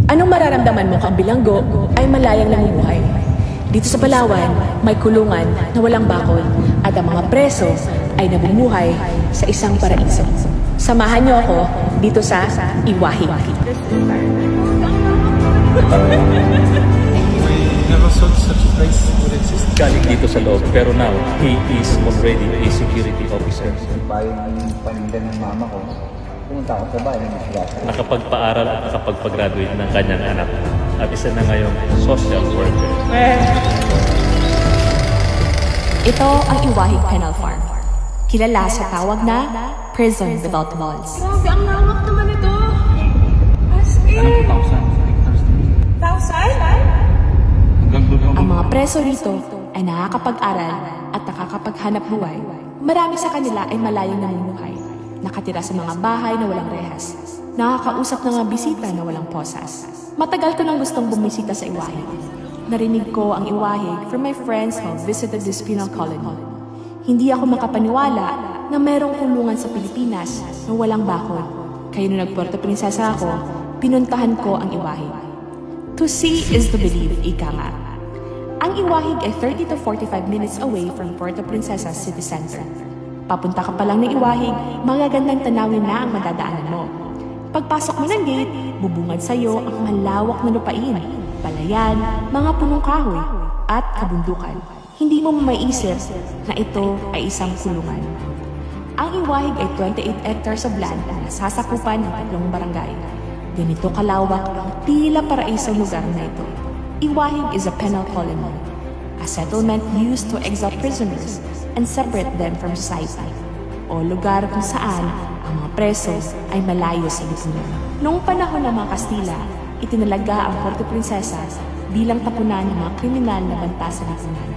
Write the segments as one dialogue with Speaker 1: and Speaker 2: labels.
Speaker 1: Anong mararamdaman mo kang bilanggo ay malayang namumuhay? Dito sa Palawan, may kulungan na walang bakod at ang mga preso ay namumuhay sa isang paraiso. Samahan niyo ako dito sa Iwahig.
Speaker 2: Never thought such a place would exist.
Speaker 3: Galing dito sa loob, pero now, he is already a security officer.
Speaker 4: Bayo ng paninda ng mama ko, pumunta ako sa bahay ng disgrasya.
Speaker 3: Nakapagpaaral at nakapagpag-graduate ng kanyang anak. At isa na ngayong social worker.
Speaker 5: Ito ang Iwahig Penal Farm. Kilala sa tawag na Prison Without Walls.
Speaker 1: Grabe, ang lawak naman ito. As in, 1,000?
Speaker 5: Ang mga preso rito ay nakakapag-aral at nakakapaghanap buhay. Marami sa kanila ay malayang namumuhay. Nakatira sa mga bahay na walang rehas. Nakakausap ng mga bisita na walang posas. Matagal ko nang gustong bumisita sa Iwahig. Narinig ko ang Iwahig from my friends who visited this penal colony. Hindi ako makapaniwala na mayroong kulungan sa Pilipinas na walang bakod. Kaya nung nag-Puerto Princesa ako, pinuntahan ko ang Iwahig. To see is to believe, ika nga. Ang Iwahig ay 30 to 45 minutes away from Puerto Princesa City Center. Papunta ka pa lang ng Iwahig, magagandang tanawin na ang madadaanan mo. Pagpasok mo ng gate, bubungad sa'yo ang malawak na lupain, palayan, mga punong kahoy, at kabundukan. Hindi mo maiisip na ito ay isang kulungan. Ang Iwahig ay 28 hectares of land na nasasakupan ng 3 barangay. Ganito kalawak ang tila paraisang lugar na ito. Iwahig is a penal colony, a settlement used to exile prisoners and separate them from society, o lugar kung saan ang mga preso ay malayo sa lipunan. Noong panahon ng mga Kastila, itinalaga ang Puerto Princesa bilang tapunan ng mga kriminal na banta sa lipunan.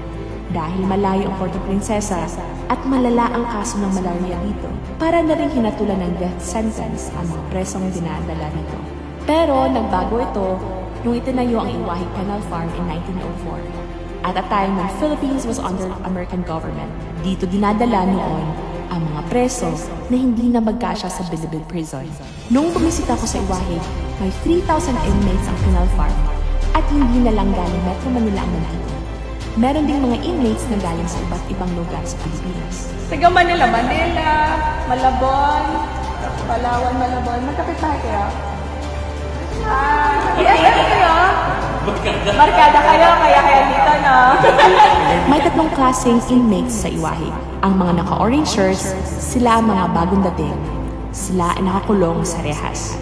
Speaker 5: Dahil malayo ang Puerto Princesa at malala ang kaso ng malaria dito, para na rin hinatulan ng death sentence ang mga presong dinadala dito. Pero nagbago ito nung itinayo ang Iwahig Penal Farm in 1904. At a time when Philippines was under American government, dito dinadala noon ang mga preso na hindi na magkasya sa Bilibid Prison. Noong bumisita ko sa Iwahig, may 3,000 inmates ang penal farm at hindi na lang galing Metro Manila ang nandito. Meron ding mga inmates na galing sa iba't ibang lugar sa Pilipinas.
Speaker 1: Taga Manila, Malabon, Palawan, Malabon. Magkapit-bahay kayo? Yes, kayo? Barkada kayo, kaya dito, no?
Speaker 5: May 3 klaseng inmates sa Iwahig. Ang mga naka-orange shirts, sila ang mga bagong dating. Sila ay nakakulong sa rehas.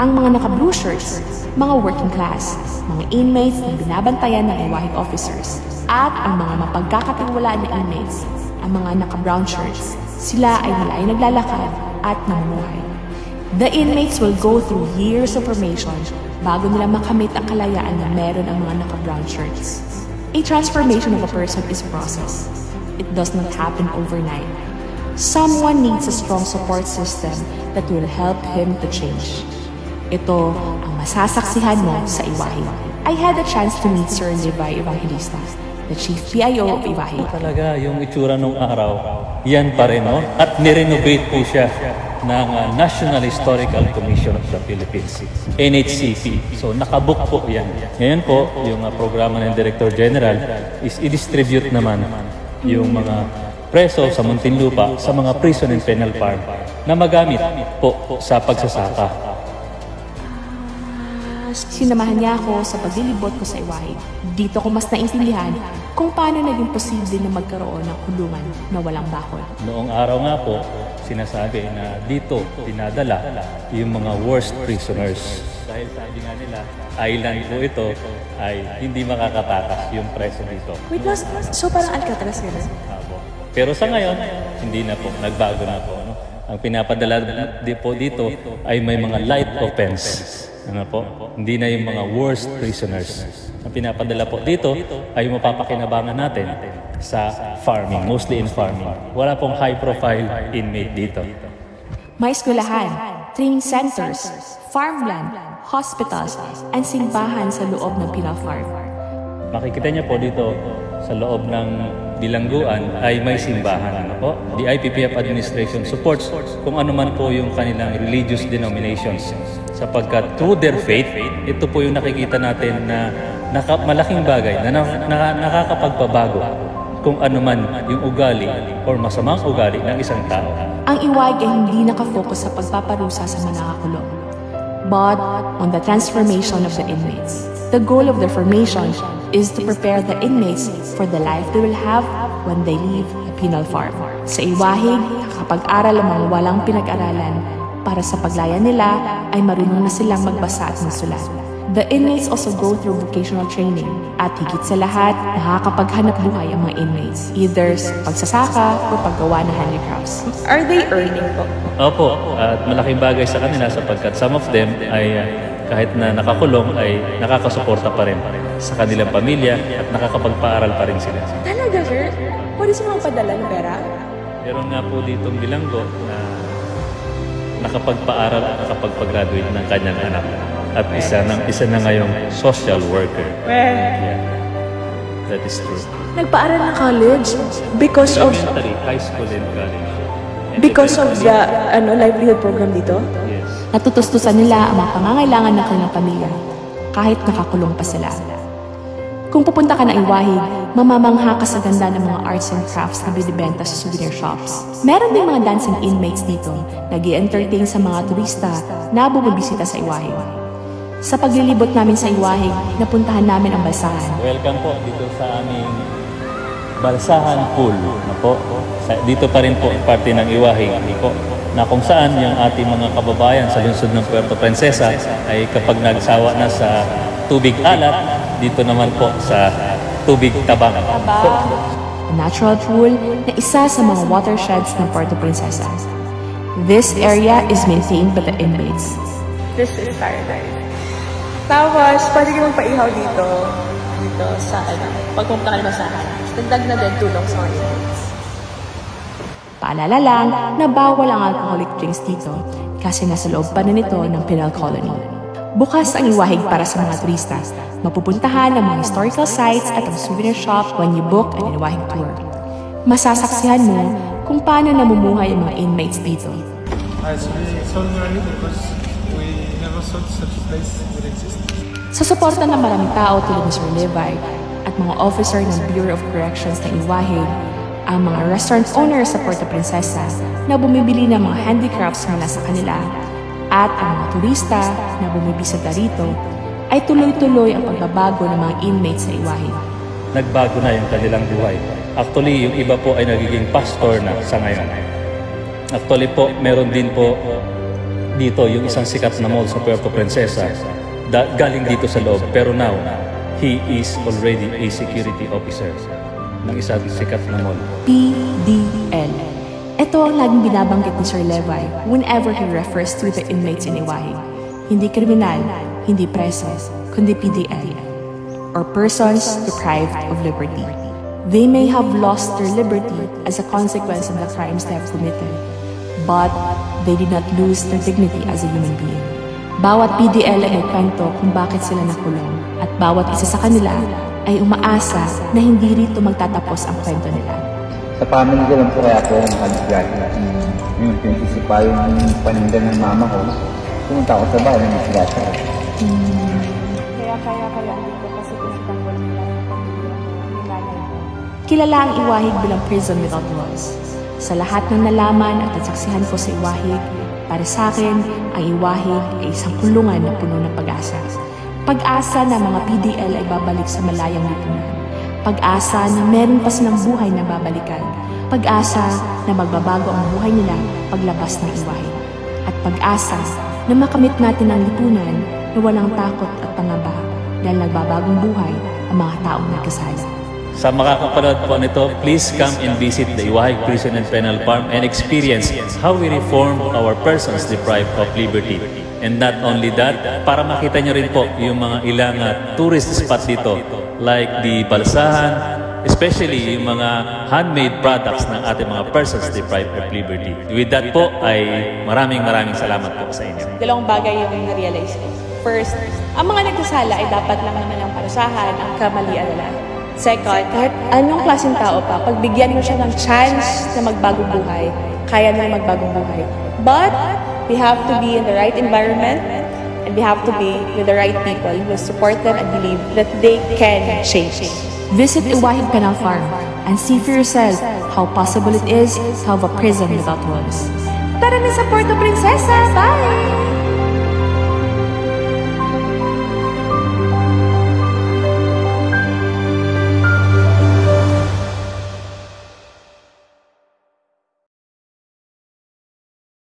Speaker 5: Ang mga naka-blue shirts, mga working class, mga inmates na binabantayan ng Iwahig officers. At ang mga mapagkakatiwalaan na inmates, ang mga naka-brown shirts, sila ay malayang naglalakad at namumuhay. The inmates will go through years of formation bago nila makamit ang kalayaan na meron ang mga naka-brown shirts. A transformation of a person is a process. It does not happen overnight. Someone needs a strong support system that will help him to change. Ito ang masasaksihan mo sa Iwahig. I had a chance to meet Sir Levi Evangelista, the Chief PIO of Iwahig.
Speaker 3: Talaga, yung itsura nung araw, yan pa rin, no? At nirenovate po siya ng National Historical Commission of the Philippines, NHCP. So, nakabook po yan. Ngayon po, yung programa ng Director General is i-distribute naman yung mga preso sa Muntinlupa sa mga prison and penal farm na magamit po sa pagsasaka.
Speaker 5: Sinamahan niya ako sa paglilibot ko sa Iwahig. Dito ko mas naintindihan kung paano naging posible na magkaroon ng kulungan na walang bakod.
Speaker 3: Noong araw nga po, sinasabi na dito dinadala yung mga worst prisoners. Dahil sabi nga nila, island po ito ay hindi makakatakas yung preso dito.
Speaker 1: Wait, so parang Alcatraz yun?
Speaker 3: Pero sa ngayon, hindi na po, nagbago na po. No? Ang pinapadala po dito ay may mga light offense. Ano po? Hindi na yung mga worst prisoners. Ang pinapadala po dito ay mapapakinabangan natin sa farming, mostly in farming. Wala pong high-profile inmate dito.
Speaker 5: May eskwelahan, training centers, farmland, hospitals, and simbahan sa loob ng penal farm.
Speaker 3: Makikita niyo po dito sa loob ng bilangguan ay may simbahan. Ano po? The IPPF administration supports kung ano man po yung kanilang religious denominations. Sapagkat through their faith, ito po yung nakikita natin na malaking bagay na nakakapagpabago kung ano man yung ugali or masamang ugali ng isang tao.
Speaker 5: Ang iwahig ay hindi nakafocus sa pagpaparusa sa mga nakakulong, but on the transformation of the inmates. The goal of the formation is to prepare the inmates for the life they will have when they leave the penal farm. Sa iwahig, nakakapag-aral ang mga walang pinag-aralan para sa paglaya nila ay marunong na silang magbasa at magsulat. The inmates also go through vocational training at higit sa lahat, nakakapaghanap buhay ang mga inmates, either sa pagsasaka o paggawa ng handicrafts.
Speaker 1: Are they earning po?
Speaker 3: Opo, at malaking bagay sa kanila sapagkat some of them ay kahit na nakakulong ay nakakasuporta pa rin sa kanilang pamilya at nakakapagpaaral pa rin sila.
Speaker 1: Talaga, sir? Pwede sa mga padala ng pera?
Speaker 3: Meron nga po ditong bilanggo na nakapagpaaral at nakapagpag-graduate ng kanyang anak. At isa na ngayong social worker. Yeah, that is true.
Speaker 1: Nagpaaral ng college because of
Speaker 3: Elementary, high school, and college.
Speaker 1: because of the livelihood program dito?
Speaker 3: Yes.
Speaker 5: Natutustusan nila ang mga pangangailangan ng kanilang pamilya kahit nakakulong pa sila. Kung pupunta ka ng iwahig, mamamangha ka sa ganda ng mga arts and crafts na binibenta sa souvenir shops. Meron din mga dancing inmates dito, nag-i-entertain sa mga turista na bumibisita sa iwahig. Sa paglilibot namin sa iwahig, napuntahan namin ang balsahan.
Speaker 3: Welcome po dito sa aming Balsahan Pool. Dito pa rin po parte ng iwahig po, na kung saan yung ating mga kababayan sa lungsod ng Puerto Princesa ay kapag nagsawa na sa tubig alat, dito naman po sa tubig tabang.
Speaker 5: A natural pool na isa sa mga watersheds ng Puerto Princesa. This area is maintained by the inmates.
Speaker 1: This is paradise. Tapos, pwede ka magpaihaw dito sa pagpupunta ka naman sa dagdag na din tulong sa mga inmates.
Speaker 5: Paalala lang na bawal ang alcoholic drinks dito kasi nasa loob pa na nito ng penal colony. Bukas ang iwahig para sa mga turista. Mapupuntahan ang mga historical sites at ang souvenir shop when you book an iwahig tour. Masasaksihan mo kung paano namumuhay ang mga inmates dito.
Speaker 2: It's really extraordinary because we never thought such a place would exist.
Speaker 5: Sa suporta ng maraming tao tulad ni Sir Levi at mga officer ng Bureau of Corrections ng iwahig, ang mga restaurant owners sa Puerto Princesa na bumibili ng mga handicrafts mula sa kanila at ang mga turista na bumibisita rito ay tuloy-tuloy ang pagbabago ng mga inmates sa iwahig.
Speaker 3: Nagbago na yung kanilang buhay. Actually, yung iba po ay nagiging pastor na sa ngayon. Actually po, meron din po dito yung isang sikat na mall sa Puerto Princesa. Galing dito sa loob, pero now, he is already a security officer ng isang sikat na mall.
Speaker 5: PDL. Ito ang laging binabanggit ni Sir Levi whenever he refers to the inmates in iwahig. Hindi kriminal, hindi preso, kundi PDL, or persons deprived of liberty. They may have lost their liberty as a consequence of the crimes they have committed, but they did not lose their dignity as a human being. Bawat PDL ay may kwento kung bakit sila nakulong, at bawat isa sa kanila ay umaasa na hindi rito magtatapos ang kwento nila.
Speaker 4: Sa family ko lang po kaya ako nakaligati. Yung pinisisipa yung paninda ng mama ko, pumunta ako sa bahay ng masigata.
Speaker 5: Kaya dito kasi pinagtanggol nila yung pamilya mo. Kilala ang iwahig bilang prison without walls. Sa lahat ng nalaman at nasaksihan ko sa iwahig, para sa akin, ang iwahig ay isang kulungan na puno ng pag-asa. Pag-asa na mga PDL ay babalik sa malayang lipunan. Pag-asa na meron pa silang buhay na babalikan. Pag-asa na magbabago ang buhay nila paglabas ng iwahig. At pag-asa na makamit natin ang lipunan na walang takot at pangamba dahil nagbabagong buhay ang mga taong nagkasala.
Speaker 3: Sa makakapanood po nito, please come and visit the Iwahig Prison and Penal Farm and experience how we reform our persons deprived of liberty. And not only that, para makita nyo rin po yung mga ilang tourist spot dito, like the Balsahan, especially yung mga handmade products ng ating mga persons deprived of liberty. With that po, ay maraming salamat po sa inyo.
Speaker 1: Dalawang bagay yung na-realize ko. First, ang mga nagsasala ay dapat lang naman ang parusahan ang kamalian nila. Second, kahit anong klaseng tao pa, pagbigyan mo siya ng chance na magbagong buhay, kaya na magbagong buhay. But, we have to be in the right environment, and they have to be with the right people who support them and believe that they can change.
Speaker 5: Visit Iwahig Penal Farm and see for yourself how possible it is to have a prison without walls. Tara na sa Puerto Princesa! Bye!